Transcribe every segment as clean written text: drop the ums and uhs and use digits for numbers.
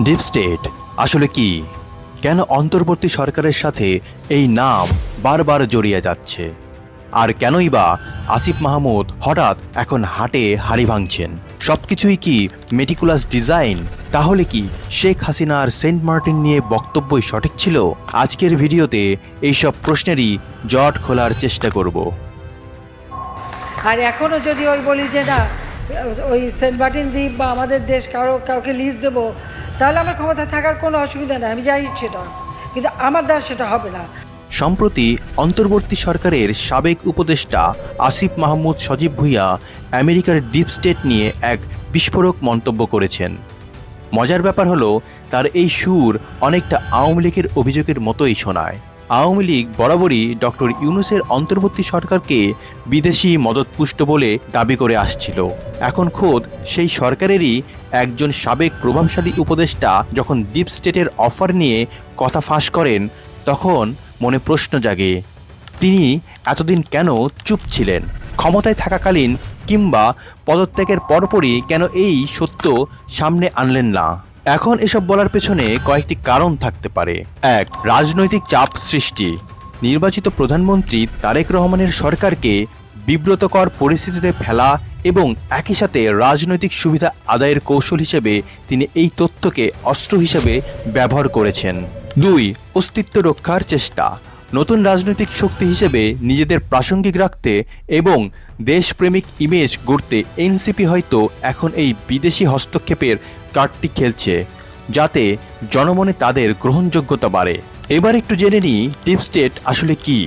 Deep state আসলে কি? কেন অন্তর্বর্তী সরকারের সাথে এই নাম বারবার জড়িয়ে যাচ্ছে? আর কেনই বা আসিফ মাহমুদ হঠাৎ এখন হাটে হাড়ি ভাঙছেন? সবকিছুই কি মেটিকুলাস ডিজাইন? তাহলে কি শেখ হাসিনার সেন্ট মার্টিন নিয়ে বক্তব্যই সঠিক ছিল? আজকের ভিডিওতে এইসব প্রশ্নেরই জট খোলার চেষ্টা করব। আর এখনও যদি ওই বলি যে না ওই সেন্ট মার্টিন দ্বীপ বা আমাদের দেশ কাউকে লিজ দেবো, তাহলে আমার ক্ষমতা থাকার কোনো অসুবিধা নেই, আমি যাই সেটা, কিন্তু আমার দ্বারা সেটা হবে না। সম্প্রতি অন্তর্বর্তী সরকারের সাবেক উপদেষ্টা আসিফ মাহমুদ সজীব ভুঁইয়া আমেরিকার ডিপ স্টেট নিয়ে এক বিস্ফোরক মন্তব্য করেছেন। মজার ব্যাপার হলো, তার এই সুর অনেকটা আওয়ামী লীগের অভিযোগের মতোই শোনায়। আওয়ামী লীগ বরাবরই ডক্টর ইউনূসের অন্তর্বর্তী সরকারকে বিদেশি মদতপুষ্ট বলে দাবি করে আসছিল। এখন খোদ সেই সরকারেরই একজন সাবেক প্রভাবশালী উপদেষ্টা যখন ডিপ স্টেটের অফার নিয়ে কথা ফাঁস করেন, তখন মনে প্রশ্ন জাগে, তিনি এতদিন কেন চুপ ছিলেন? ক্ষমতায় থাকাকালীন কিংবা পদত্যাগের পরপরই কেন এই সত্য সামনে আনলেন না? এখন এসব বলার পেছনে কয়েকটি কারণ থাকতে পারে। এক, রাজনৈতিক চাপ সৃষ্টি। নির্বাচিত প্রধানমন্ত্রী তারেক রহমানের সরকারকে বিব্রতকর পরিস্থিতিতে ফেলা এবং একই সাথে রাজনৈতিক সুবিধা আদায়ের কৌশল হিসেবে তিনি এই তথ্যকে অস্ত্র হিসেবে ব্যবহার করেছেন। দুই, অস্তিত্ব রক্ষার চেষ্টা। নতুন রাজনৈতিক শক্তি হিসেবে নিজেদের প্রাসঙ্গিক রাখতে এবং দেশপ্রেমিক ইমেজ গড়তে এনসিপি হয়তো এখন এই বিদেশি হস্তক্ষেপের কার্ডটি খেলছে, যাতে জনমনে তাদের গ্রহণযোগ্যতা বাড়ে। এবার একটু জেনে নিই ডিপ স্টেট আসলে কি।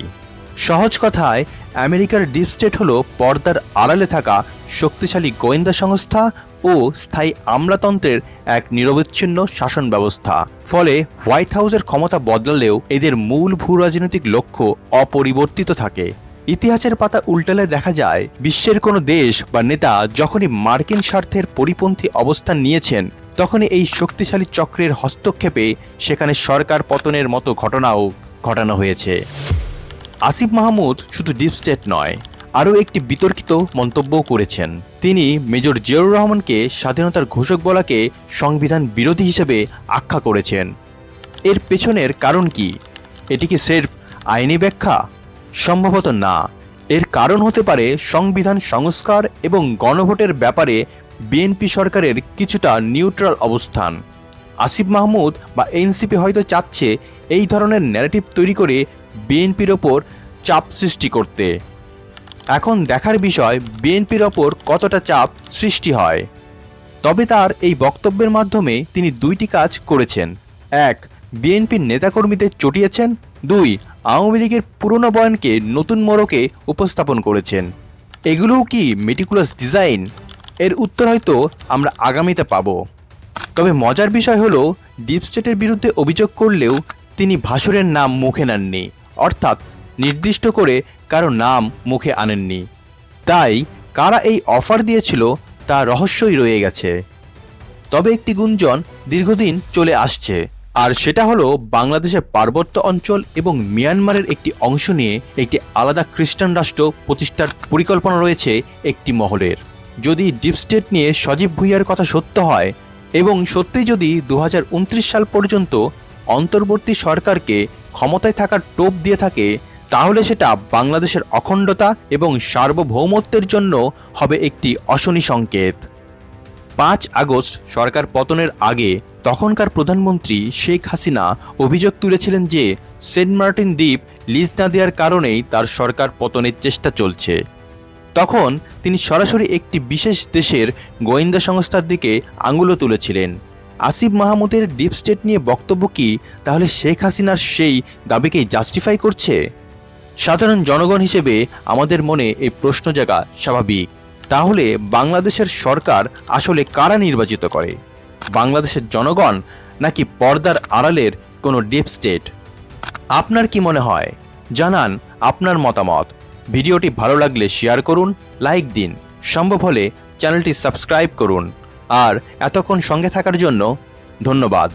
সহজ কথায়, আমেরিকার ডিপ স্টেট হলো পর্দার আড়ালে থাকা শক্তিশালী গোয়েন্দা সংস্থা ও স্থায়ী আমলাতন্ত্রের এক নিরবচ্ছিন্ন শাসন ব্যবস্থা। ফলে হোয়াইট হাউসের ক্ষমতা বদলালেও এদের মূল ভূ রাজনৈতিক লক্ষ্য অপরিবর্তিত থাকে। ইতিহাসের পাতা উল্টালে দেখা যায়, বিশ্বের কোনো দেশ বা নেতা যখনই মার্কিন স্বার্থের পরিপন্থী অবস্থান নিয়েছেন, তখনই এই শক্তিশালী চক্রের হস্তক্ষেপে সেখানে সরকার পতনের মতো ঘটনাও ঘটানো হয়েছে। আসিফ মাহমুদ শুধু ডিপ স্টেট নয়, আরও একটি বিতর্কিত মন্তব্যও করেছেন। তিনি মেজর জিয়াউর রহমানকে স্বাধীনতার ঘোষক বলাকে সংবিধান বিরোধী হিসেবে আখ্যা করেছেন। এর পেছনের কারণ কি? এটি কি স্রেফ আইনি ব্যাখ্যা? সম্ভবত না। এর কারণ হতে পারে সংবিধান সংস্কার এবং গণভোটের ব্যাপারে বিএনপি সরকারের কিছুটা নিউট্রাল অবস্থান। আসিফ মাহমুদ বা এনসিপি হয়তো চাচ্ছে এই ধরনের ন্যারেটিভ তৈরি করে বিএনপির ওপর চাপ সৃষ্টি করতে। এখন দেখার বিষয় বিএনপির ওপর কতটা চাপ সৃষ্টি হয়। তবে তার এই বক্তব্যের মাধ্যমে তিনি দুইটি কাজ করেছেন। এক, বিএনপির নেতাকর্মীদের চটিয়েছেন। দুই, আওয়ামী লীগের পুরনো বয়ানকে নতুন মোড়কে উপস্থাপন করেছেন। এগুলোও কি মেটিকুলাস ডিজাইন? এর উত্তর হয়তো আমরা আগামীতে পাব। তবে মজার বিষয় হলো, ডিপ স্টেটের বিরুদ্ধে অভিযোগ করলেও তিনি ভাসুরের নাম মুখে নেননি, অর্থাৎ নির্দিষ্ট করে কারো নাম মুখে আনেননি। তাই কারা এই অফার দিয়েছিল তা রহস্যই রয়ে গেছে। তবে একটি গুঞ্জন দীর্ঘদিন চলে আসছে, আর সেটা হলো বাংলাদেশের পার্বত্য অঞ্চল এবং মিয়ানমারের একটি অংশ নিয়ে একটি আলাদা খ্রিস্টান রাষ্ট্র প্রতিষ্ঠার পরিকল্পনা রয়েছে একটি মহলের। যদি ডিপ স্টেট নিয়ে সজীব ভুঁইয়ার কথা সত্য হয় এবং সত্যিই যদি 2029 সাল পর্যন্ত অন্তর্বর্তী সরকারকে ক্ষমতায় থাকার টোপ দিয়ে থাকে, তাহলে সেটা বাংলাদেশের অখণ্ডতা এবং সার্বভৌমত্বের জন্য হবে একটি অশনি সংকেত। 5 আগস্ট সরকার পতনের আগে তখনকার প্রধানমন্ত্রী শেখ হাসিনা অভিযোগ তুলেছিলেন যে সেন্ট মার্টিন দ্বীপ লিজ না দেওয়ার কারণেই তার সরকার পতনের চেষ্টা চলছে। তখন তিনি সরাসরি একটি বিশেষ দেশের গোয়েন্দা সংস্থার দিকে আঙুলও তুলেছিলেন। আসিফ মাহমুদের ডিপ স্টেট নিয়ে বক্তব্য কি তাহলে শেখ হাসিনার সেই দাবিকেই জাস্টিফাই করছে? সাধারণ জনগণ হিসেবে আমাদের মনে এই প্রশ্ন জাগা স্বাভাবিক। তাহলে বাংলাদেশের সরকার আসলে কারা নির্বাচিত করে? বাংলাদেশের জনগণ নাকি পর্দার আড়ালের কোনো ডিপ স্টেট? আপনার কি মনে হয়? জানান আপনার মতামত। ভিডিওটি ভালো লাগলে শেয়ার করুন, লাইক দিন, সম্ভব হলে চ্যানেলটি সাবস্ক্রাইব করুন। আর এতক্ষণ সঙ্গে থাকার জন্য ধন্যবাদ।